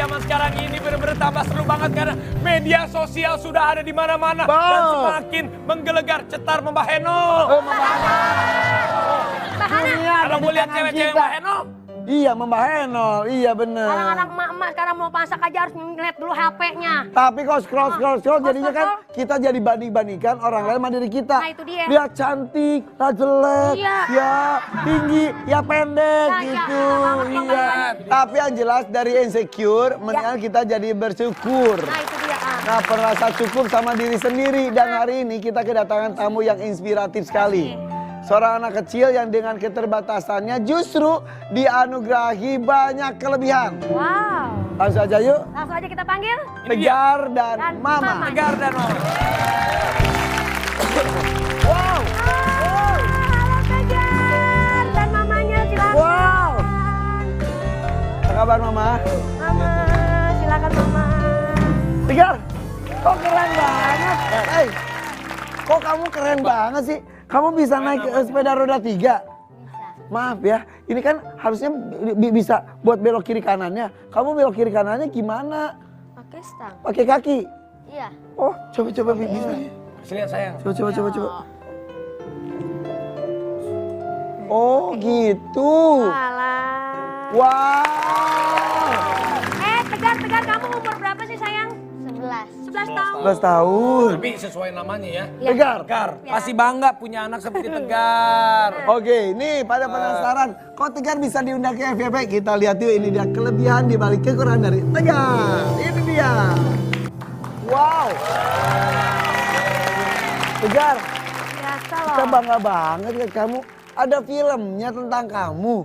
zaman sekarang ini benar-benar tambah seru banget karena media sosial sudah ada di mana-mana dan semakin menggelegar cetar Mbak Heno. Kalau mau lihat cewek-cewek Mbak Heno, iya, Mbak Heno, iya bener. Anak-anak emak-emak sekarang mau masak aja harus ngeliat dulu HP-nya. Tapi kalau scroll jadinya kan kita jadi banding-bandingkan orang lain sama diri kita. Nah, itu dia. Dia cantik, dia jelek, Iya. ya tinggi, ya pendek Nah, gitu. iya. Iya. Tapi yang jelas dari insecure, mendingan kita jadi bersyukur. Nah itu dia. Nah, merasa cukup sama diri sendiri. Dan hari ini kita kedatangan tamu yang inspiratif sekali. Seorang anak kecil yang dengan keterbatasannya justru dianugerahi banyak kelebihan. Wow. Langsung aja yuk. Langsung aja kita panggil. Tegar dan Mama. Tegar dan Mama. Wow. Halo Tegar dan mamanya silakan. Wow. Apa kabar Mama? Mama, silakan Mama. Tegar, kok keren banget. Hey, kok kamu keren banget sih? Kamu bisa naik sepeda roda 3? Bisa. Maaf ya, ini kan harusnya bisa buat belok kiri kanannya. Kamu belok kiri kanannya gimana? Pakai stang. Pakai kaki? Iya. Oh, coba bisa. Kasih lihat sayang. Coba. Oh, gitu. Alah. Wow. Tegar, kamu umur berapa sih sayang? 11 tahun. 11 tahun. Tapi sesuai namanya ya. Tegar. Tegar, pasti bangga punya anak seperti Tegar. Oke, nih pada penasaran, kok Tegar bisa diundang ke FYP? Kita lihat yuk, ini dia kelebihan dibalik kekurangan dari Tegar. Ini dia. Wow. Tegar, Biasa kita loh. bangga banget lihat kamu. Ada filmnya tentang kamu.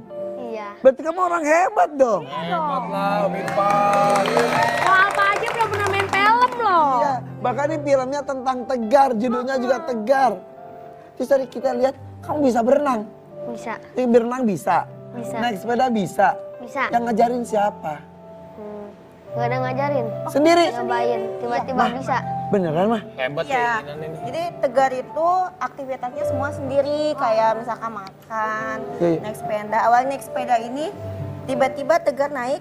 Iya. Berarti kamu orang hebat dong. Hebat lah, Om Irfan. Mau apa aja belum pernah main film loh. Iya, bahkan ini filmnya tentang Tegar, judulnya juga Tegar. Terus tadi kita lihat, kamu bisa berenang. Bisa. Berenang bisa. Bisa. Naik sepeda bisa. Bisa. Yang ngajarin siapa? Gak ada ngajarin. Sendiri. Nyobain, tiba-tiba bisa. Beneran mah? Hebat Iya, keinginan ini. jadi Tegar itu aktivitasnya semua sendiri, kayak misalkan makan, Iya. naik sepeda. Awalnya naik sepeda ini, tiba-tiba Tegar naik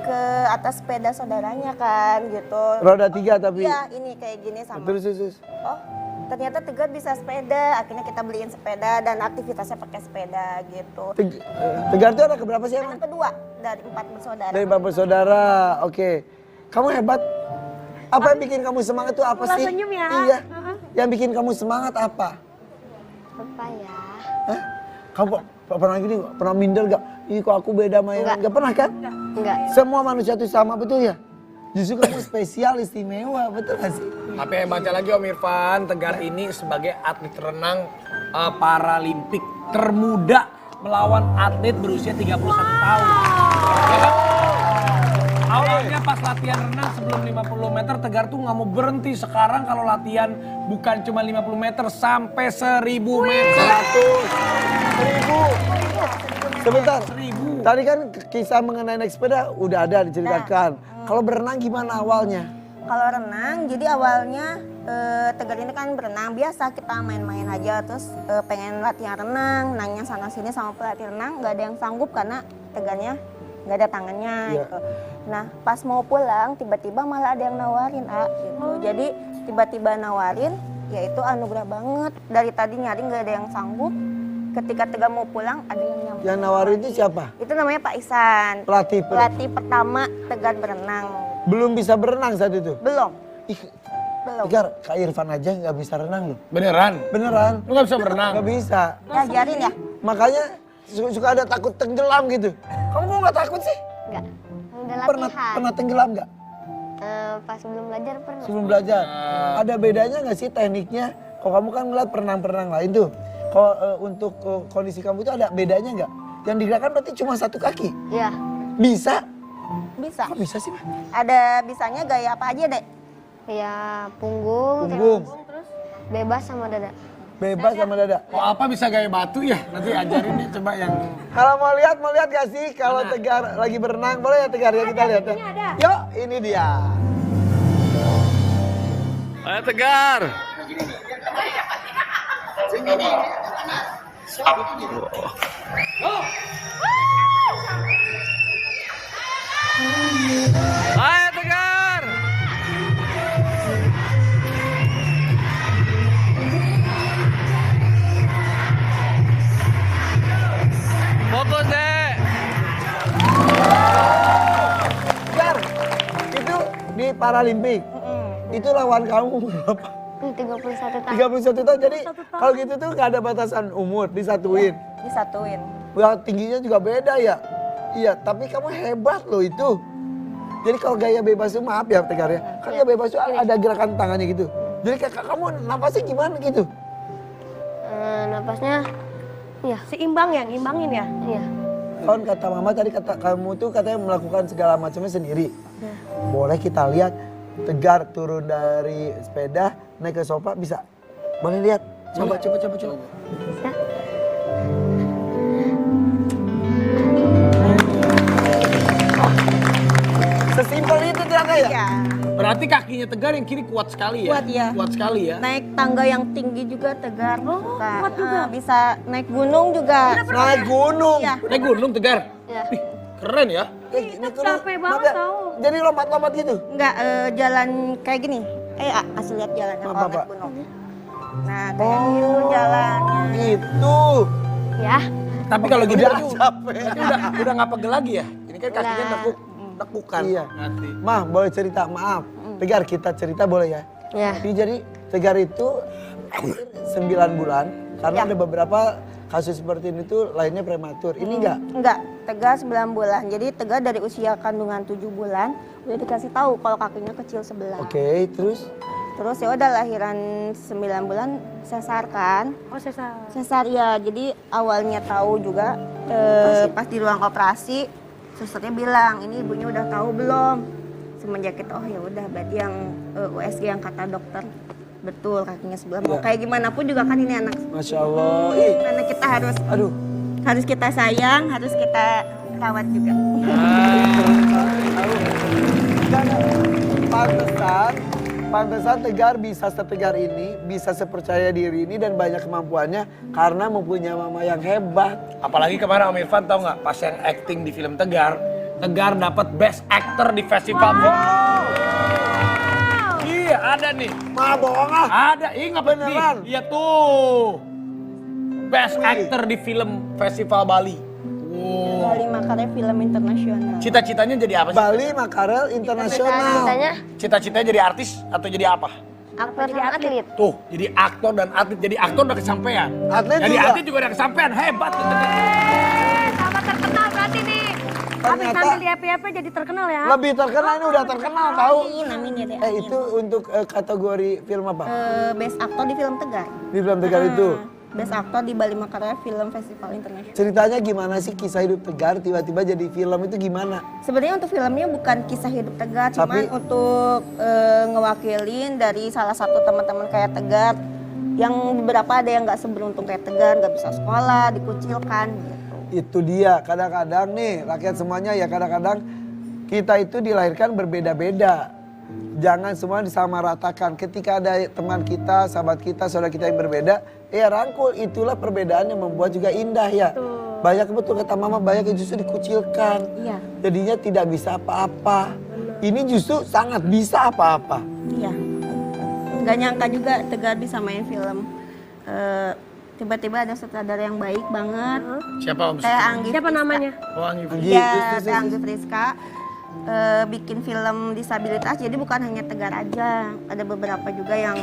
ke atas sepeda saudaranya kan, gitu. Roda 3 tapi. Iya, ini kayak gini sama. Terus. Oh, ternyata Tegar bisa sepeda. Akhirnya kita beliin sepeda dan aktivitasnya pakai sepeda gitu. Tegar itu ada keberapa sih emang? Anak kedua dari 4 bersaudara. Dari 4 bersaudara. Oke. Kamu hebat. Apa yang bikin kamu semangat tuh apa Nggak sih? senyum ya. Iya. Yang bikin kamu semangat apa? Apa ya? Hah? Kamu pernah gini nggak? Pernah minder gak? Ih kok aku beda sama yang lain? Gak pernah kan? Enggak. Semua manusia itu sama, betul ya? Justru kamu spesial, istimewa, betul gak sih? Tapi yang baca lagi Om Irfan, Tegar ini sebagai atlet renang paralimpik termuda melawan atlet berusia 31 tahun. Ya kan? Awalnya pas latihan renang sebelum 50 meter Tegar tuh nggak mau berhenti. Sekarang kalau latihan bukan cuma 50 meter sampai 1000 meter. 1000. Sebentar. 1000. Tadi kan kisah mengenai naik sepeda udah ada diceritakan. Kalau berenang gimana awalnya? Kalau renang, jadi awalnya Tegar ini kan berenang biasa, kita main-main aja, terus pengen latihan renang, nanya sana sini sama pelatih renang, nggak ada yang sanggup karena Tegarnya nggak ada tangannya gitu. Nah pas mau pulang tiba-tiba malah ada yang nawarin gitu. Jadi tiba-tiba nawarin, ya itu anugerah banget. Dari tadi nyari nggak ada yang sanggup, ketika Tegar mau pulang ada yang nyampe. Yang nawarin itu siapa? Itu namanya Pak Ihsan, Pelatih. pelatih pertama Tegar berenang. Belum bisa berenang saat itu? Belum. Ih, Belum. Tegar, Kak Irfan aja nggak bisa renang loh. Beneran? Beneran? Lu nggak bisa berenang? Nggak bisa. Ngajarin ya? Makanya suka ada takut tenggelam gitu. Kamu kok nggak takut sih? Enggak. Udah Pernah latihan. tenggelam nggak? Pas sebelum belajar pernah. Sebelum belajar. Ada bedanya nggak sih tekniknya? Kalau kamu kan ngeliat perenang-perenang lain tuh. Kalau untuk kondisi kamu itu ada bedanya nggak? Yang digerakkan berarti cuma satu kaki. Iya. Bisa? Bisa. Kok bisa sih, Pak? Ada bisanya gaya apa aja, Dek? Ya punggung, Punggung. terus bebas sama dada. Bebas sama dada. Kok apa bisa gaya batu ya? Nanti ajarin deh coba yang... Kalau mau lihat gak sih kalau Tegar lagi berenang? Boleh ya Tegar ya kita lihat ya. Yuk, ini dia. Ayo Tegar. Ayo Tegar. Fokus deh. Tegar, itu di Paralimpik. Itu lawan kamu berapa? 31 tahun. 31 tahun. Jadi kalau gitu tuh nggak ada batasan umur, disatuin. Disatuin. Wah, tingginya juga beda ya. Iya, tapi kamu hebat loh itu. Jadi kalau gaya bebas itu maaf ya Tegar ya. Kan gaya bebas itu ada gerakan tangannya gitu. Jadi kamu napasnya gimana gitu? Napasnya, iya. Seimbang ya, ngimbangin ya? Iya. Kan kata mama tadi kamu tuh katanya melakukan segala macamnya sendiri. Boleh kita lihat Tegar turun dari sepeda naik ke sofa bisa? Boleh lihat? Coba. Bisa. Sesimpel itu ternyata ya? Iya. Berarti kakinya Tegar yang kiri kuat sekali ya? Kuat, iya. Kuat sekali ya? Naik tangga yang tinggi juga Tegar. Oh, Bisa. kuat juga. Bisa naik gunung juga. Naik gunung. Iya. Naik gunung Tegar? Iya. Wih, keren ya? Ini tuh capek banget Maka, tau. Jadi lompat-lompat gitu? Enggak, jalan kayak gini. Kasih lihat jalannya Apa, kalau naik Pak? gunung. Nah, kayak gitu jalannya. Itu. Ya. Tapi kalau gini Udah berarti capek. udah nggak pegel lagi ya? Ini kan kakinya Udah. nekukan. Iya. Berarti. Mah, boleh cerita? Maaf. Tegar, kita cerita boleh ya? Ya. Jadi Tegar itu 9 bulan. Karena Ya. ada beberapa kasus seperti ini tuh lainnya prematur. Ini enggak? Enggak, Tegar 9 bulan. Jadi Tegar dari usia kandungan 7 bulan udah dikasih tahu kalau kakinya kecil sebelah. Oke, terus? Terus ya udah lahiran 9 bulan sesar kan. Oh, sesar. Sesar ya. Jadi awalnya tahu juga pas di ruang operasi susternya bilang, "Ini ibunya udah tahu belum?" Semenjak itu oh ya udah berarti yang USG yang kata dokter betul kakinya sebelah. Mau Iya. kayak gimana pun juga kan ini anak. Masya Allah. Ih, Karena kita aduh. harus kita sayang, harus kita rawat juga. Pantesan Tegar bisa setegar ini, bisa sepercaya diri ini dan banyak kemampuannya karena mempunyai mama yang hebat. Apalagi kemarin Om Irfan tahu nggak pas yang acting di film Tegar dapat Best Actor di festival. Iya ada nih. Mah bohong ah. Ada, ingat Beneran? Iya tuh. Best Actor di film Festival Bali. Wow. Bali Makarya Film Internasional. Cita-citanya jadi apa sih? Bali Makarel Internasional. Ceritanya Cita-citanya jadi artis atau jadi apa? aktor sama atlet. Tuh, jadi aktor dan atlet. Jadi aktor udah kesampaian. Atlet Jadi juga. atlet juga udah kesampaian. Hebat. Sama terkenal berarti nih. Habis Ternyata- tampil di FYP jadi terkenal ya. Lebih terkenal ini udah terkenal tahu. Amin ya deh. Itu untuk kategori film apa? Best Actor di film Tegar. Di film Tegar itu. Best Actor di Bali Makarya Film Festival Internasional. Ceritanya gimana sih kisah hidup Tegar tiba-tiba jadi film itu gimana? Sebenarnya untuk filmnya bukan kisah hidup Tegar, cuman Tapi- untuk ngewakilin dari salah satu teman-teman kayak Tegar yang beberapa ada yang nggak seberuntung kayak Tegar, nggak bisa sekolah, dikucilkan gitu. Itu dia, kadang-kadang nih rakyat semuanya ya kadang-kadang kita itu dilahirkan berbeda-beda. Jangan semua disamaratakan. Ketika ada teman kita, sahabat kita, saudara kita yang berbeda, ya rangkul. Itulah perbedaan yang membuat juga indah ya. Banyak betul kata mama, banyak yang justru dikucilkan. Iya, Jadinya tidak bisa apa-apa. Ini justru sangat bisa apa-apa. iya. Nggak nyangka juga Tegar bisa main film. Tiba-tiba ada sutradara yang baik banget. Siapa Om? Kayak Anggi Siapa Friska. namanya? Oh, Anggi. Iya, Terus. Teh Anggi Friska bikin film disabilitas, jadi bukan hanya Tegar aja, ada beberapa juga yang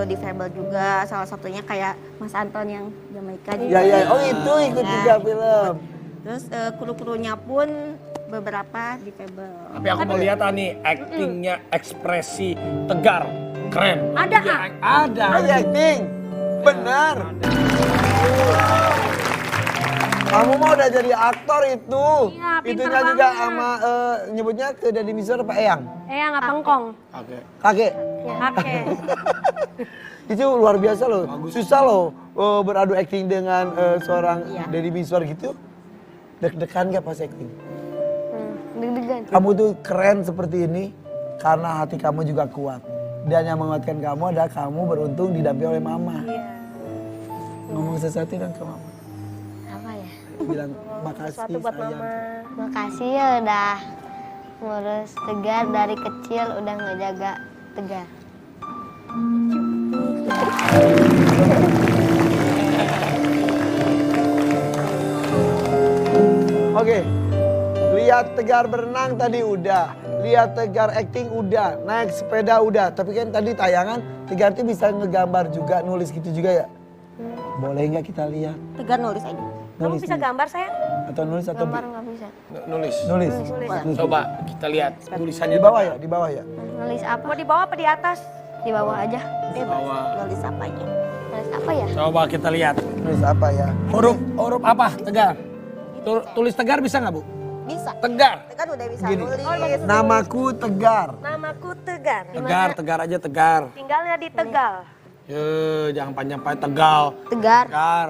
difabel juga, salah satunya kayak Mas Anton yang Jamaika juga. Ya, oh itu ikut Ya, juga film. Terus kru-krunya pun beberapa difabel. Tapi aku mau lihat nih actingnya, ekspresi Tegar. Keren. Ada, Iya, ah? Ada. Oh ya acting, benar. Kamu mau udah jadi aktor itu. Iya, pinter Itunya juga banget. sama nyebutnya ke Deddy Mizwar apa Eyang? Nggak pengkong. Oke. Kakek. Oke. Itu luar biasa loh. Susah loh beradu acting dengan seorang Iya. Deddy Mizwar gitu. Deg-degan gak pas acting? Deg-degan. Kamu tuh keren seperti ini karena hati kamu juga kuat. Dan yang menguatkan kamu adalah kamu beruntung didampingi oleh mama. Iya. Ngomong sesuatu dong ke mama. Apa ya? Bilang makasih Sesuatu buat sayang. mama. Makasih ya udah ngurus Tegar dari kecil udah ngejaga Tegar. Oke, lihat Tegar berenang tadi udah, lihat Tegar acting udah, naik sepeda udah. Tapi kan tadi tayangan Tegar tuh bisa ngegambar juga, nulis gitu juga ya. Boleh nggak kita lihat? Tegar nulis aja. Kamu bisa gambar sayang? Atau nulis atau Gambar nggak bisa. Nulis. nulis? Coba kita lihat tulisannya Di bawah ya, di bawah ya. Nulis apa? Mau di bawah apa di atas? Di bawah aja. Bawah. Nulis apa aja. Nulis apa ya? Coba kita lihat. Nulis apa ya? Huruf apa Tegar? Tulis Tegar bisa nggak Bu? Bisa. Tegar. Tegar udah bisa Gini. nulis. Namaku Tegar. Namaku Tegar. Tegar aja Tegar. Tinggalnya di Tegal. Jangan panjang-panjang Tegal. Tegar. Tegar.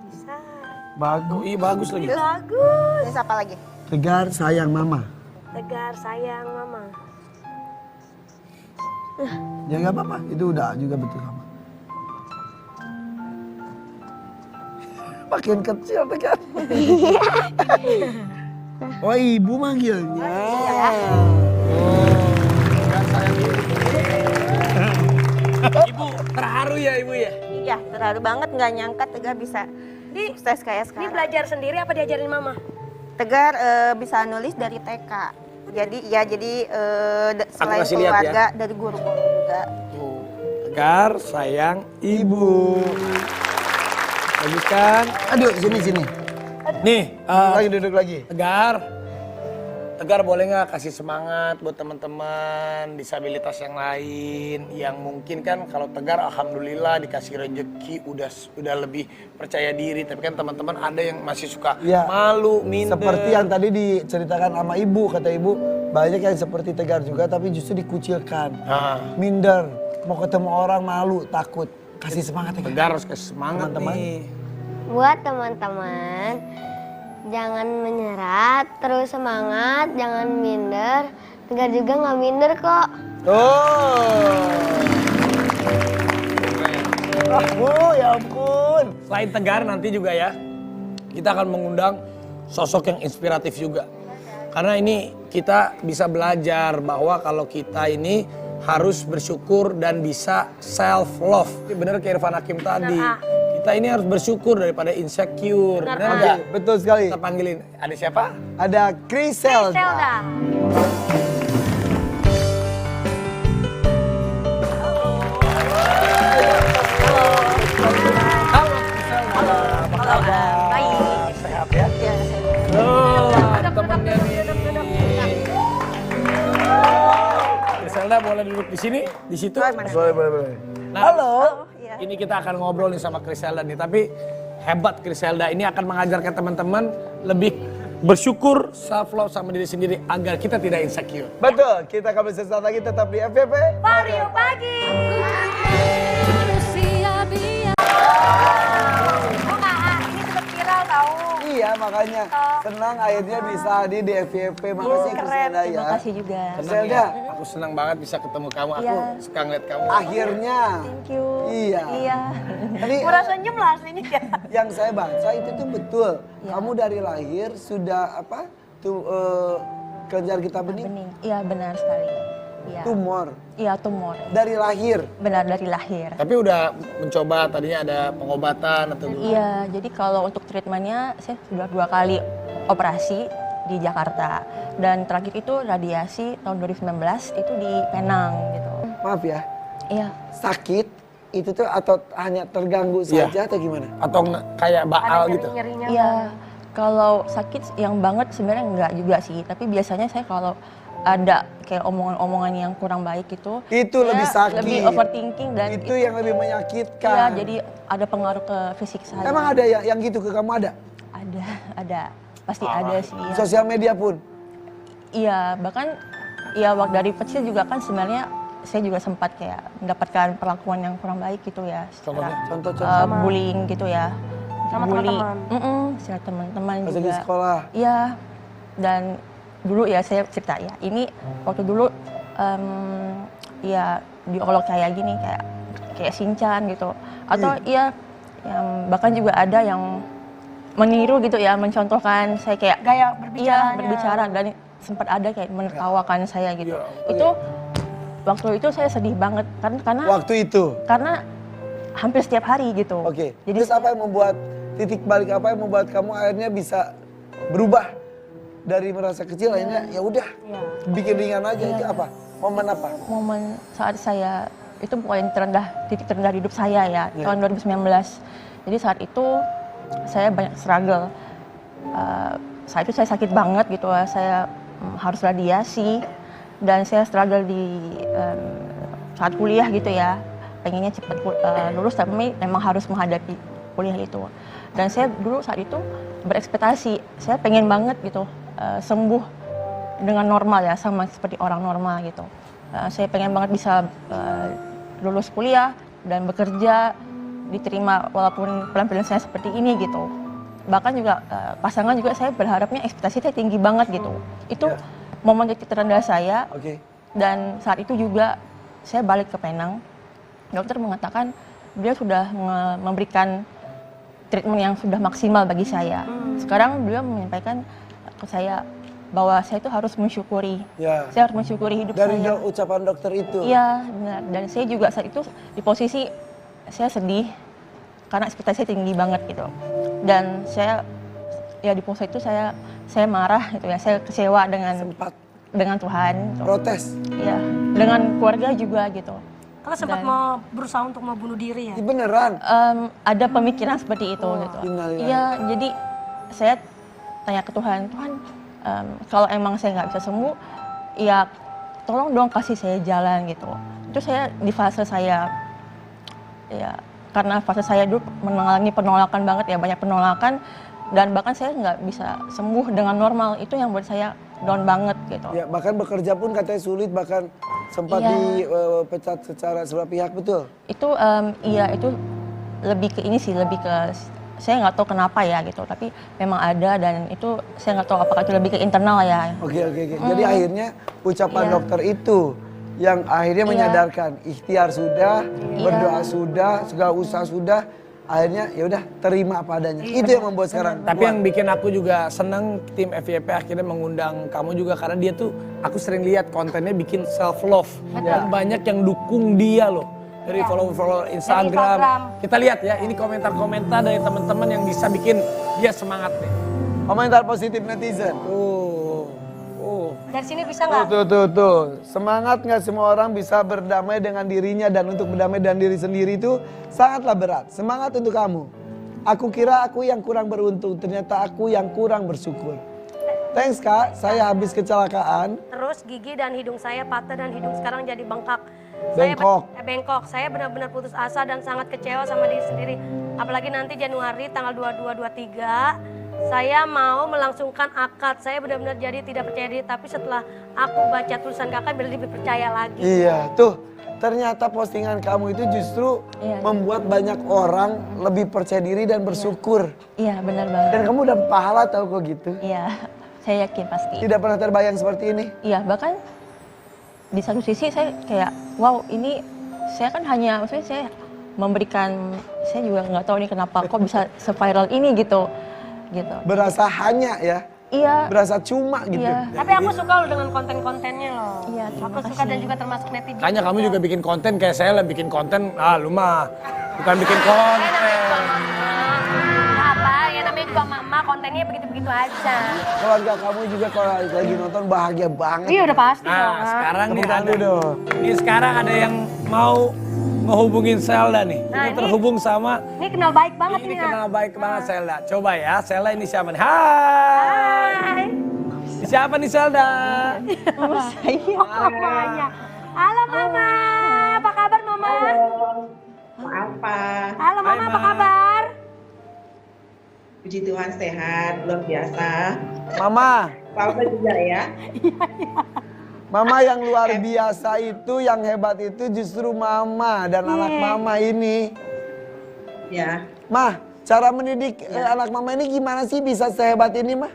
Bisa. Bagus. Iya bagus lagi. Bagus. Nulis apa lagi? Tegar sayang mama. Tegar sayang mama. Ya nggak apa-apa, itu udah juga betul sama. Makin kecil Tegar. Oh ibu manggilnya. Ibu terharu ya ibu ya. Iya, terharu banget nggak nyangka Tegar bisa sukses kayak Ini sekarang. belajar sendiri apa diajarin mama? Tegar bisa nulis dari TK. Jadi selain kasih lihat ya. keluarga dari guru-guru juga. Tuh, Tegar sayang ibu. Bagus kan? Aduh sini. Nih, Lagi duduk lagi. Tegar boleh nggak kasih semangat buat teman-teman disabilitas yang lain yang mungkin kan kalau Tegar alhamdulillah dikasih rezeki udah lebih percaya diri, tapi kan teman-teman ada yang masih suka Ya, malu, minder. Seperti yang tadi diceritakan sama ibu, kata ibu banyak yang seperti Tegar juga tapi justru dikucilkan. Nah, Minder, mau ketemu orang malu, takut. Kasih semangat Tegar. Tegar harus kasih semangat Teman-teman. nih. Buat teman-teman, jangan menyerah, terus semangat, jangan minder. Tegar juga nggak minder kok. Oh. Bu, ya ampun. Selain Tegar nanti juga ya, kita akan mengundang sosok yang inspiratif juga. Karena ini kita bisa belajar bahwa kalau kita ini harus bersyukur dan bisa self love. Bener kayak Irfan Hakim tadi. Kita ini harus bersyukur daripada insecure. Bener nggak? Betul sekali. Kita panggilin. Ada siapa? Ada Criselda. Zelda. Halo, Criselda. Apa kabar? Baik. Sehat ya? Iya, Temennya nih. Criselda boleh duduk di sini, di situ. Boleh. Nah, Halo. ini kita akan ngobrol nih sama Criselda nih, tapi hebat Criselda ini akan mengajarkan teman-teman lebih bersyukur, self love sama diri sendiri agar kita tidak insecure. Betul, kita akan sesaat lagi tetap di FVP. Vario pagi. Oh nggak, ini sempat viral tahu. Iya, makanya senang akhirnya bisa hadir di FVP. Makasih keren. Criselda ya. Terima kasih juga. Senang ya? Aku senang banget bisa ketemu kamu. Aku suka ngeliat kamu. Akhirnya. Thank you. Iya. Iya. Tadi Murah senyum lah aslinya ya. yang saya baca itu tuh betul. Kamu dari lahir sudah apa? Tuh kelenjar getah bening, Bening. Iya benar sekali. Iya. tumor Iya tumor. dari lahir. Benar dari lahir. Tapi udah mencoba tadinya ada pengobatan atau gimana? Iya, jadi kalau untuk treatmentnya saya sudah 2 kali operasi di Jakarta. Dan terakhir itu radiasi tahun 2019 itu di Penang gitu. Maaf ya, Iya. sakit itu tuh atau hanya terganggu Iya. saja atau gimana? Atau kayak baal gitu? Nyerinya. Iya. Kalau sakit yang banget sebenarnya enggak juga sih, tapi biasanya saya kalau ada kayak omongan-omongan yang kurang baik itu saya Lebih sakit. lebih overthinking dan Itu yang lebih menyakitkan. iya, jadi ada pengaruh ke fisik saya. Emang ada yang gitu ke kamu ada? Ada. Pasti ada sih. Ya. Sosial media pun. Iya, bahkan ya waktu dari kecil juga kan sebenarnya saya juga sempat kayak mendapatkan perlakuan yang kurang baik gitu ya. Contohnya? Contoh. Bullying gitu ya. Sama Bully. teman-teman? Sama teman-teman Pas di juga. sekolah. Iya, dan dulu ya saya cerita ya, ini waktu dulu ya diolok kayak gini, kayak Shinchan gitu. Atau ya Yang bahkan juga ada yang meniru gitu ya, mencontohkan saya kayak Gaya iya berbicaranya. berbicara dan sempat ada kayak menertawakan saya gitu. Ya, Itu waktu itu saya sedih banget karena Waktu itu. karena hampir setiap hari gitu. Oke. Jadi Terus apa yang membuat titik balik apa yang membuat kamu akhirnya bisa berubah dari merasa kecil akhirnya ya udah bikin ringan aja itu apa? Momen apa? momen saat saya itu poin terendah, titik terendah di hidup saya ya, tahun 2019. Jadi saat itu saya banyak struggle. Saat itu saya sakit banget gitu, saya harus radiasi dan saya struggle di saat kuliah gitu ya. Pengennya cepat lulus tapi memang harus menghadapi kuliah itu. Dan saya dulu saat itu berekspektasi, saya pengen banget gitu sembuh dengan normal ya, sama seperti orang normal gitu. Saya pengen banget bisa lulus kuliah dan bekerja, diterima walaupun penampilan saya seperti ini gitu. Bahkan juga pasangan juga saya berharapnya ekspektasi saya tinggi banget gitu. Itu momen titik terendah saya. Oke. Dan saat itu juga saya balik ke Penang. Dokter mengatakan dia sudah memberikan treatment yang sudah maksimal bagi saya. Sekarang beliau menyampaikan ke saya bahwa saya itu harus mensyukuri. Ya. Saya harus mensyukuri hidup Dari saya. ucapan dokter itu. Iya, benar. Dan saya juga saat itu di posisi saya sedih karena ekspektasi saya tinggi banget gitu. Dan saya ya di posisi itu saya marah gitu ya. Saya kecewa Sempat dengan Tuhan. Gitu. protes. Iya, dengan keluarga juga gitu. Karena sempat mau berusaha untuk mau bunuh diri ya. Ini beneran. Ada pemikiran seperti itu gitu. Innalillahi. Iya, jadi saya tanya ke Tuhan, Tuhan kalau emang saya nggak bisa sembuh, ya tolong dong kasih saya jalan gitu. Itu saya di fase saya, ya karena fase saya dulu mengalami penolakan banget ya, banyak penolakan dan bahkan saya nggak bisa sembuh dengan normal. Itu yang buat saya down banget gitu. Ya, bahkan bekerja pun katanya sulit, bahkan sempat Iya. dipecat secara sebelah pihak, betul? Itu iya itu lebih ke ini sih, lebih ke saya nggak tahu kenapa ya gitu, tapi memang ada dan itu saya nggak tahu apakah itu lebih ke internal ya. Oke. Jadi akhirnya ucapan Iya. dokter itu yang akhirnya Iya. menyadarkan ikhtiar sudah, berdoa sudah, segala usaha sudah, akhirnya ya udah terima apa adanya. Itu yang membuat sekarang. Tapi yang bikin aku juga seneng tim FYP akhirnya mengundang kamu juga karena dia tuh aku sering lihat kontennya bikin self love dan banyak yang dukung dia loh dari follow Instagram. Kita lihat ya ini komentar-komentar dari teman-teman yang bisa bikin dia semangat nih. Komentar positif netizen. Dari sini bisa nggak? Tuh. Semangat nggak semua orang bisa berdamai dengan dirinya, dan untuk berdamai dengan diri sendiri itu sangatlah berat. Semangat untuk kamu. Aku kira aku yang kurang beruntung, ternyata aku yang kurang bersyukur. Thanks Kak, saya habis kecelakaan. Terus gigi dan hidung saya patah dan hidung sekarang jadi bengkak. Bengkok. Bengkok. Saya benar-benar putus asa dan sangat kecewa sama diri sendiri. Apalagi nanti Januari tanggal 22-23 saya mau melangsungkan akad. Saya benar-benar jadi tidak percaya diri, tapi setelah aku baca tulisan kakak lebih percaya lagi. Iya, tuh. Ternyata postingan kamu itu justru Iya. membuat banyak orang lebih percaya diri dan bersyukur. Iya benar banget. Dan kamu udah pahala tahu kok gitu. Iya, saya yakin pasti. Tidak pernah terbayang seperti ini. Iya, bahkan di satu sisi saya kayak, wow ini saya kan hanya, maksudnya saya memberikan, saya juga nggak tahu ini kenapa kok bisa se-viral ini gitu. Berasa hanya ya, Iya, berasa cuma gitu. iya, Tapi aku suka loh dengan konten-kontennya loh. Iya, terima Aku suka kasih. dan juga termasuk netizen. Makanya kamu juga bikin konten kayak saya lah bikin konten, lu mah bukan bikin konten. Apa ya, namanya juga mama, kontennya begitu-begitu aja. Keluarga kamu juga kalau lagi nonton bahagia banget. Iya udah pasti dong. Nah sekarang nih Tepuk tangan ada, dulu dong. ini sekarang ada yang mau ngehubungin Selda nih. Nah, Ini ini- terhubung sama, Ini kenal baik banget ini nih. kenal baik banget Selda. Coba ya, Selda ini siapa nih? Hai. Hai. Ini siapa nih Selda? Mamanya. Halo Mama, apa kabar Mama? Apa? Halo Mama, Hai, apa Ma. kabar? Puji Tuhan sehat, luar biasa. Mama, Papa juga ya. Mama yang luar biasa itu, yang hebat itu justru Mama dan anak Mama ini. Ya, Mah, cara mendidik anak Mama ini gimana sih bisa sehebat ini, Mah?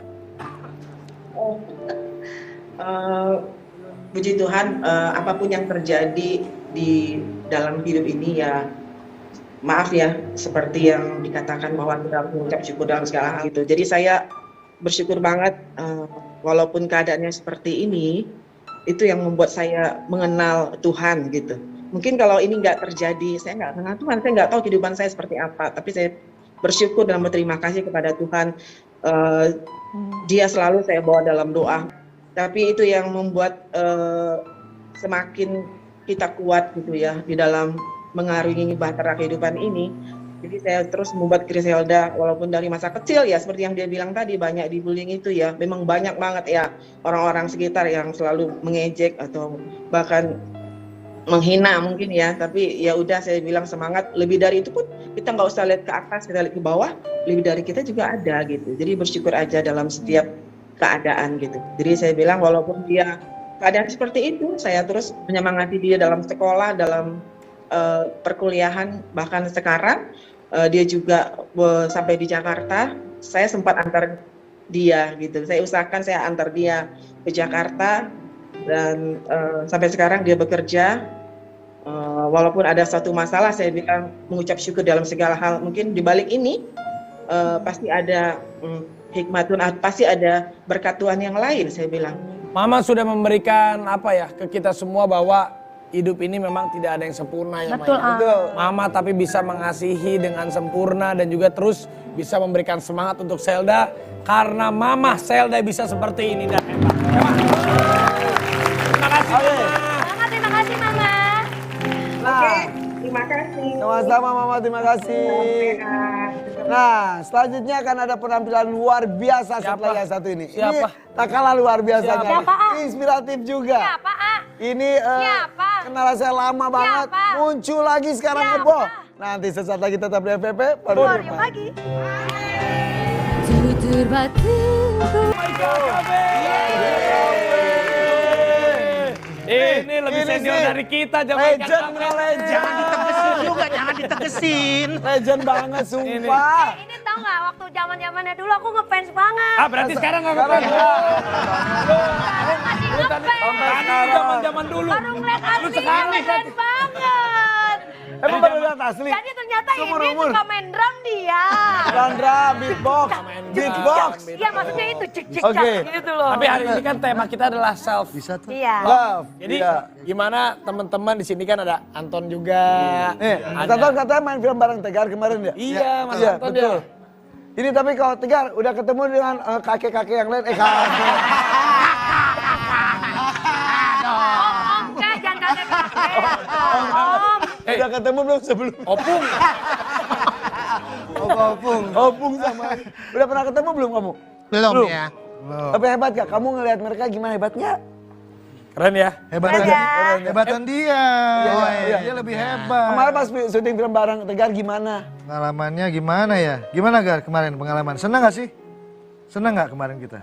puji Tuhan apapun yang terjadi di dalam hidup ini ya maaf ya, seperti yang dikatakan bahwa kita harus mengucap syukur dalam segala hal gitu. Jadi saya bersyukur banget walaupun keadaannya seperti ini, itu yang membuat saya mengenal Tuhan gitu. Mungkin kalau ini nggak terjadi, saya nggak kenal Tuhan, saya nggak tahu kehidupan saya seperti apa. Tapi saya bersyukur dan berterima kasih kepada Tuhan. Dia selalu saya bawa dalam doa. Tapi itu yang membuat semakin kita kuat gitu ya di dalam mengarungi bahtera kehidupan ini. Jadi saya terus membuat Griselda walaupun dari masa kecil ya seperti yang dia bilang tadi banyak dibullying itu ya. Memang banyak banget ya orang-orang sekitar yang selalu mengejek atau bahkan menghina mungkin ya. Tapi ya udah saya bilang semangat. Lebih dari itu pun kita nggak usah lihat ke atas, kita lihat ke bawah. Lebih dari kita juga ada gitu. Jadi bersyukur aja dalam setiap keadaan gitu. Jadi saya bilang walaupun dia keadaan seperti itu, saya terus menyemangati dia dalam sekolah, dalam perkuliahan, bahkan sekarang dia juga sampai di Jakarta, saya sempat antar dia gitu. Saya usahakan saya antar dia ke Jakarta dan sampai sekarang dia bekerja. Walaupun ada satu masalah, saya bilang mengucap syukur dalam segala hal. Mungkin di balik ini pasti ada hikmat Tuhan, pasti ada berkat Tuhan yang lain, saya bilang. Mama sudah memberikan apa ya ke kita semua bahwa hidup ini memang tidak ada yang sempurna ya Betul, Maya. Mama tapi bisa mengasihi dengan sempurna dan juga terus bisa memberikan semangat untuk Selda karena Mama Selda bisa seperti ini dan hebat. Terima kasih Mama. Terima kasih Mama. Oke, terima kasih. Sama-sama Mama, terima kasih. Nah, selanjutnya akan ada penampilan luar biasa setelah yang satu ini. Siapa? Ini tak kalah luar biasanya. Siapa, A? Inspiratif juga. Siapa, A? Ini Siapa? kenalan saya lama banget. Siapa? Muncul lagi sekarang Siapa? heboh. Nanti sesaat lagi tetap di FPP. Baru Keluar lagi. Tutur batin. Ini lebih senior sih dari kita Jamaika legend, Cafe. legend. Jangan ditegesin juga, jangan ditegesin. Legend banget, sumpah. Ini tau gak waktu zaman-zamannya dulu aku ngefans banget. Ah berarti sekarang nggak ngefans. Sekarang masih ngefans. Tadi zaman-zaman dulu. Baru ngeliat aslinya sekarang keren banget. Emang baru lihat asli? Jadi ternyata Seumur ini umur. suka main drum dia. Sandra, beatbox. Beatbox. Iya maksudnya itu cek-cek Oke. gitu loh. Tapi hari ini kan tema kita adalah self. Bisa tuh. Iya. Love. Jadi Iya. gimana teman-teman di sini kan ada Anton juga. Nih, Ada- Tonton katanya main film bareng Tegar kemarin ya? Iya, Mas Iya, Anton betul. ya. Ini tapi kalau Tegar udah ketemu dengan kakek-kakek yang lain, kakek. Om, jangan kakek-kakek. Om. Udah ketemu belum sebelum? Opung. Opung sama. Udah pernah ketemu belum kamu? Belum Belum. ya. Belum. Tapi hebat gak? Kamu ngelihat mereka gimana hebatnya? Keren ya. Hebatan, Dadah. hebatan dia. iya. Dia lebih hebat. Kemarin pas syuting film bareng Tegar gimana? Pengalamannya gimana ya? Gimana Gar kemarin pengalaman? Senang gak sih? Senang gak kemarin kita?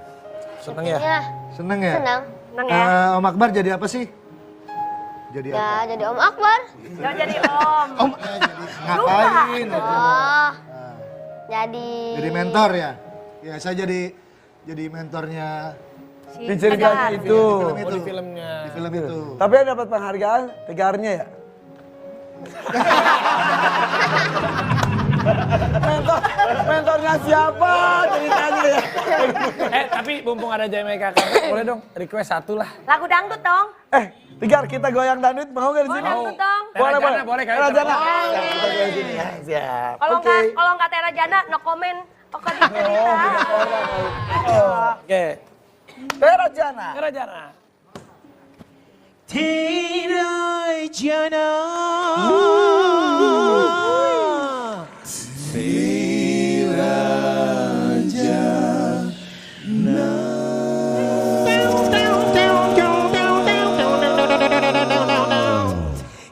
Seneng ya. Ya, Senang ya? senang. Seneng ya. Om Akbar jadi apa sih? Jadi apa? Ya, jadi Om Akbar. Jangan jadi om. Ngapain? Oh, jadi... Jadi mentor ya? Ya saya jadi mentornya Di ceritanya Tegar. itu. film Oh itu. di filmnya. Di film itu. Tapi yang dapat penghargaan Tegarnya ya? Mentornya siapa ceritanya ya? Tapi mumpung ada Jamaika Cafe, boleh dong request satu lah. Lagu dangdut dong. Tegar kita goyang dangdut mau gak di Oh sini? dangdut dong. Boleh kali. Tera Jana. Boleh. Ya, kita goyang sini. Ya, siap. Kalau nggak Tera Jana, no comment. Pokok di cerita. Oke. Tera Jana. Tera Jana.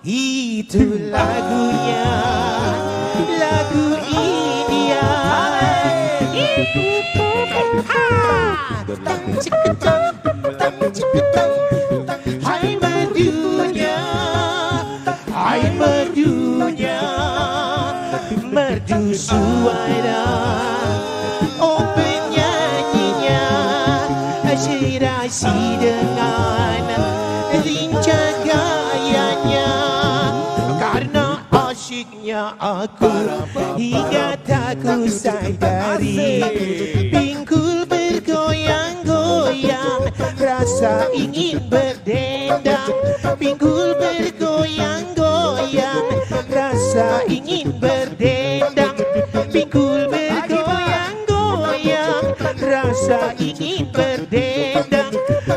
Itu lagunya, lagu India. Hai merdunya, hai merdunya, merdu suara. Oh penyanyinya, serasi dengan lincah gayanya. Karena asyiknya hanya aku hingga tak ku sadari. Pinggul bergoyang-goyang, rasa ingin berdendang. Pinggul bergoyang-goyang, rasa ingin berdendang. Pinggul bergoyang-goyang, rasa ingin berdendang.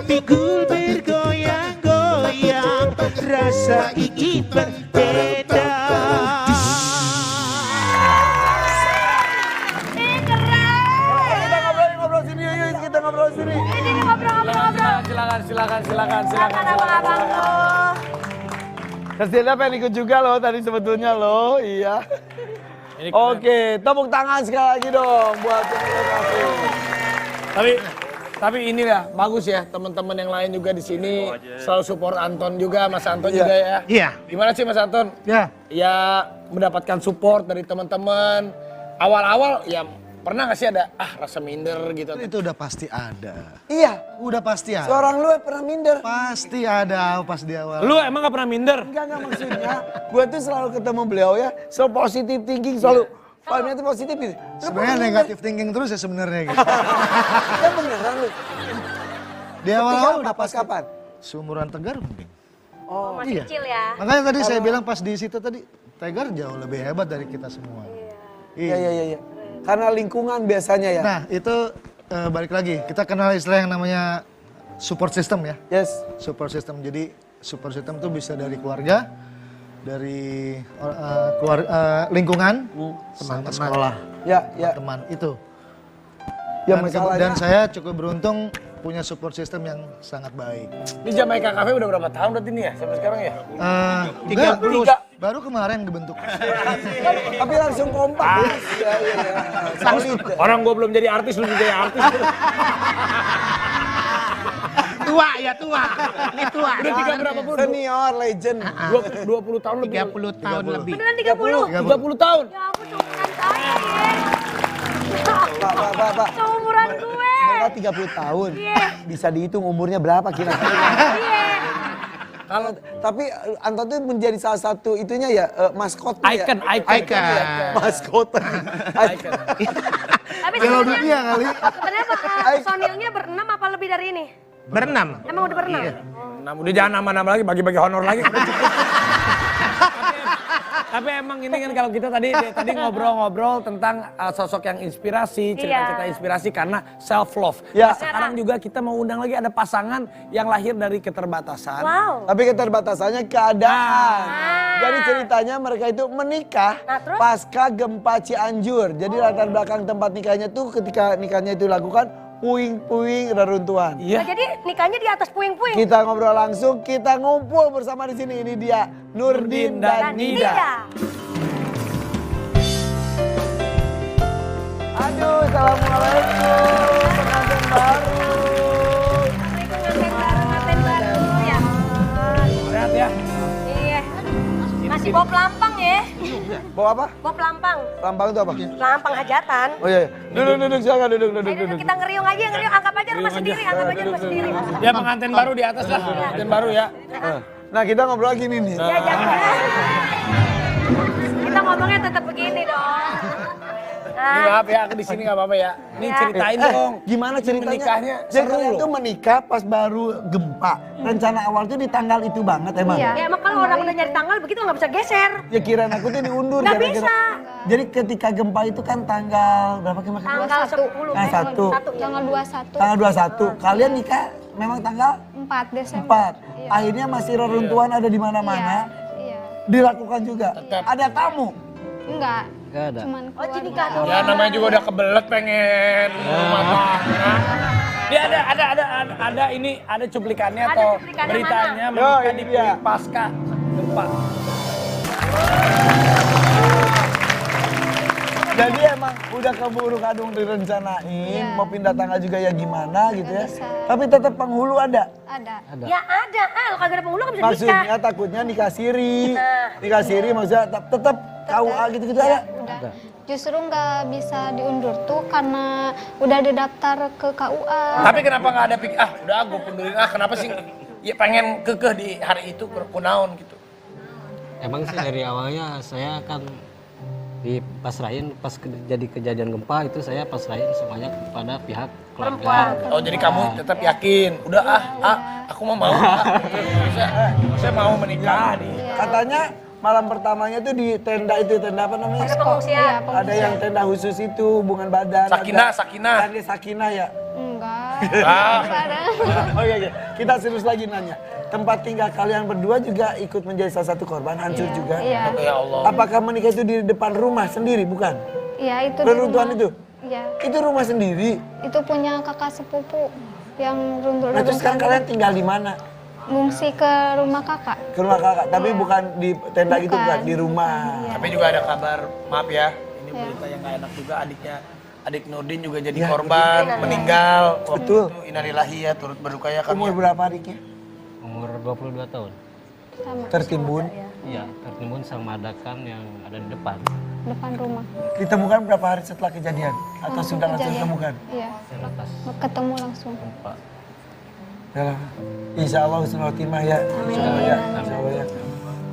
Pinggul bergoyang-goyang, rasa ingin berdendang. Ngobrol sini, yuk kita ngobrol sini. Ini ngobrol-ngobrol. Silakan. Silakan abang-abangku. Kasihan pengen ikut juga loh tadi sebetulnya loh, iya. Oke, tepuk tangan sekali lagi dong buat Tapi ini ya bagus ya teman-teman yang lain juga di sini selalu support Anton juga, Mas Anton juga ya. Iya. Gimana sih Mas Anton? Ya. Ya mendapatkan support dari teman-teman. Awal-awal ya pernah nggak sih ada rasa minder gitu? Itu udah pasti ada. Iya, Udah pasti ada. seorang lu pernah minder. Pasti ada pas di awal. Lu emang gak pernah minder? Enggak maksudnya. Gue tuh selalu ketemu beliau ya, selalu positive thinking, selalu vibe-nya tuh positif gitu. Sebenarnya negatif thinking terus ya sebenarnya gitu. Ya beneran lu. Di awal udah pas kapan? seumuran Tegar mungkin. Oh, Masih Iya. kecil ya. Makanya tadi saya bilang pas di situ tadi Tegar jauh lebih hebat dari kita semua. iya. Karena lingkungan biasanya ya. Nah itu balik lagi kita kenal istilah yang namanya support system ya. Yes. Support system. Jadi support system itu bisa dari keluarga, dari lingkungan, sama sekolah, Ya. teman itu. Ya Dan, masalahnya. dan saya cukup beruntung punya support system yang sangat baik. Ini Jamaica Cafe udah berapa tahun berarti nih ya sampai sekarang ya? 33. Baru kemarin dibentuk. Tapi langsung kompak. Iya. Solid. Orang gua belum jadi artis, lu juga jadi artis. Tua ya tua. Ini tua. Udah 3 berapa puluh? Senior, legend. 20 tahun lebih. 30 tahun lebih. Beneran 30? 30 tahun. Ya ampun, seumuran saya ya. Pak. Seumuran gue. Mereka 30 tahun. Iya. Bisa dihitung umurnya berapa kira-kira. Iya. Kalau tapi Anton tuh menjadi salah satu itunya ya maskotnya ya. Icon. Maskot. Icon. Tapi Piala sebenarnya dunia kali. sebenarnya personilnya berenam apa lebih dari ini? Berenam. Emang udah berenam? Nah, udah jangan nama-nama lagi, bagi-bagi honor lagi. Tapi emang ini kan kalau kita tadi ngobrol-ngobrol tentang sosok yang inspirasi, cerita-cerita inspirasi karena self love. Ya. Nah, sekarang juga kita mau undang lagi ada pasangan yang lahir dari keterbatasan. Wow. Tapi keterbatasannya keadaan. Jadi ceritanya mereka itu menikah Nah, terus? pasca gempa Cianjur. Jadi latar belakang tempat nikahnya tuh ketika nikahnya itu dilakukan puing-puing reruntuhan. Iya. Nah, jadi nikahnya di atas puing-puing. Kita ngobrol langsung, kita ngumpul bersama di sini. Ini dia Nurdin dan Nida. Aduh, assalamualaikum pengantin baru. Pengantin baru ya. Sehat ya. Iya. Masih bawa pelampang ya. Bawa apa? Bawa pelampang. Lambang itu apa? Pelampang hajatan. Oh iya, duduk silakan duduk. Ayo kita ngeriung aja, ngeriung. Anggap aja rumah sendiri, Ya pengantin baru di atas lah, pengantin baru ya. Nah kita ngobrol lagi nih. Ya jangan. Kita ngomongnya tetap begini dong. Ini maaf ya, aku di sini nggak apa-apa ya. Ini ceritain dong. Gimana ceritanya? Menikahnya Jadi seru kalian loh. tuh menikah pas baru gempa. Rencana awal tuh di tanggal itu banget emang. Ya emang kalau orang udah nyari tanggal begitu nggak bisa geser. Ya kirain aku tuh diundur. Nggak gara-gara- bisa. Jadi ketika gempa itu kan tanggal berapa kemarin? Tanggal 10. Nah, 1. Tanggal 21. Tanggal 21. Kalian nikah memang tanggal 4 Desember. 4. Akhirnya masih reruntuhan ada di mana-mana. Iya. Dilakukan juga. Ada tamu. Enggak. Cuman Oh jadi keluarga. nikah Ya namanya juga udah kebelet pengen rumah tangga. Dia ada ini ada cuplikannya Ada atau cuplikannya beritanya mana? menikah Yo, di ini dia. pasca gempa. Jadi emang udah keburu kadung direncanain, mau pindah tanggal juga ya gimana gitu ya. bisa. Tapi tetap penghulu ada. Ada. Ya ada. Kalau kagak ada penghulu nggak bisa nikah. Maksudnya takutnya nikah siri. Nikah siri maksudnya tetap KUA gitu-gitu ada. Udah. Justru nggak bisa diundur tuh karena udah didaftar ke KUA. Tapi kenapa nggak ada udah gue pundurin kenapa sih ya pengen kekeh di hari itu kunaon gitu. Emang sih dari awalnya saya kan dipasrahin pas jadi kejadian gempa itu saya pasrahin semuanya kepada pihak keluarga. Perempuan. Oh jadi kamu tetap yakin? Udah aku mau saya mau menikah nih. Katanya malam pertamanya tuh di tenda itu, tenda apa namanya? Ada pengungsian. Ada yang tenda khusus itu, hubungan badan. Sakinah. Ada Sakinah ya? Enggak. Ah. Oh iya. Kita serius lagi nanya. Tempat tinggal kalian berdua juga ikut menjadi salah satu korban, hancur juga? Iya. Ya Allah. Apakah menikah itu di depan rumah sendiri, bukan? Iya, itu di Reruntuhan rumah. itu? Iya. Itu rumah sendiri? Itu punya kakak sepupu yang runtuh. Nah, terus sekarang kalian tinggal di mana? Ngungsi ke rumah kakak. Ke rumah kakak, tapi bukan di tenda gitu, Bukan. bukan? Di rumah. Tapi juga ada kabar, maaf ya, ini berita yang gak enak juga, adik Nurdin juga jadi korban, meninggal. Betul. Itu innalillahi ya, turut berduka ya kami. Umur berapa adiknya? Umur 22 tahun. Sama. Tertimbun. Iya, tertimbun sama adakan yang ada di depan. Depan rumah. Ditemukan berapa hari setelah kejadian? Atau sudah langsung kejadian. ditemukan? Iya. Atas Ketemu langsung. gempa. Ya, insya Allah husnul khotimah ya. Insya Allah ya. Insya Allah ya.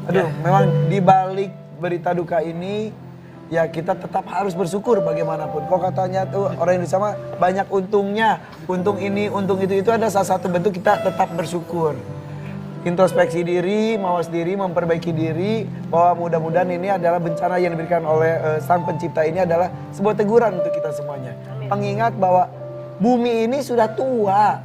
Aduh, memang di balik berita duka ini ya kita tetap harus bersyukur bagaimanapun. Kok katanya tuh orang Indonesia mah banyak untungnya. Untung ini, untung itu ada salah satu bentuk kita tetap bersyukur. Introspeksi diri, mawas diri, memperbaiki diri, bahwa mudah-mudahan ini adalah bencana yang diberikan oleh Sang Pencipta ini adalah sebuah teguran untuk kita semuanya. Pengingat bahwa bumi ini sudah tua.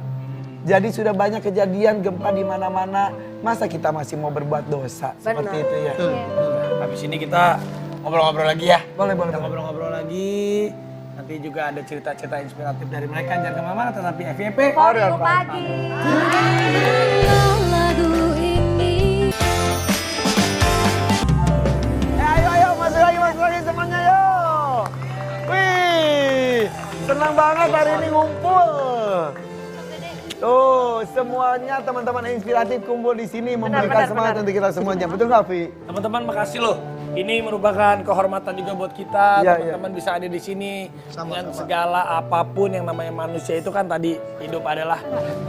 Jadi sudah banyak kejadian gempa di mana-mana. Masa kita masih mau berbuat dosa seperti itu ya? Habis ini kita ngobrol-ngobrol lagi ya. Boleh. Kita ngobrol-ngobrol lagi. Nanti juga ada cerita-cerita inspiratif dari mereka. Jangan kemana-mana, tetapi FYP. For You pagi. lagu ini. Ayo, masuk lagi semuanya yuk. Wih, senang banget hari ini ngumpul. Tuh, semuanya teman-teman inspiratif kumpul di sini memberikan semangat untuk kita semuanya. Betul nggak, Vi? Teman-teman makasih loh. Ini merupakan kehormatan juga buat kita. Iya, Teman-teman bisa ada di sini dengan segala apapun yang namanya manusia itu kan tadi hidup adalah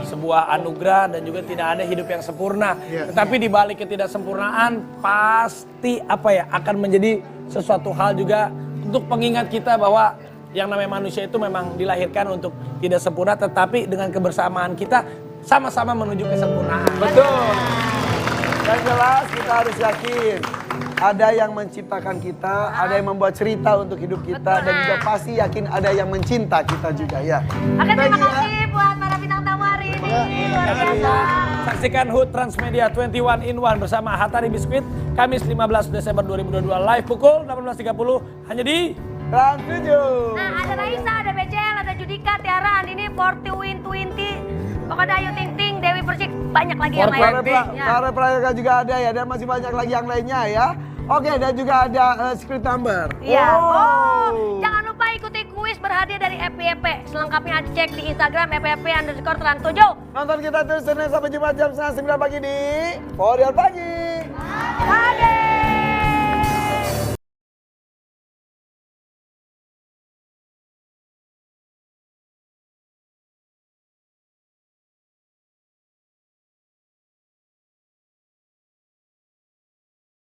sebuah anugerah dan juga tidak ada hidup yang sempurna. Tetapi di balik ketidaksempurnaan pasti akan menjadi sesuatu hal juga untuk pengingat kita bahwa yang namanya manusia itu memang dilahirkan untuk tidak sempurna, tetapi dengan kebersamaan kita sama-sama menuju kesempurnaan. Betul. Yang jelas kita harus yakin ada yang menciptakan kita, ada yang membuat cerita untuk hidup kita, dan juga pasti yakin ada yang mencinta kita juga ya. Oke, terima kasih buat para bintang tamu hari ini. Luar biasa. Saksikan HUT Transmedia 21 in 1 bersama Hatari Biskuit Kamis 15 Desember 2022 live pukul 18.30 hanya di Trans 7. Nah, ada Raisa, ada Becel, ada Judika, Tiara, Andini, 40 Win 20. Pokoknya Ayu Ting Ting, Dewi Persik, banyak lagi yang lain. Para prayoga juga ada ya, dan masih banyak lagi yang lainnya ya. Oke, dan juga ada script number. Iya. Oh. Jangan lupa ikuti kuis berhadiah dari FYP. Selengkapnya cek di Instagram FYP_Trans7. Nonton kita terus Senin sampai Jumat jam 9 pagi di For Your Pagi. Pagi.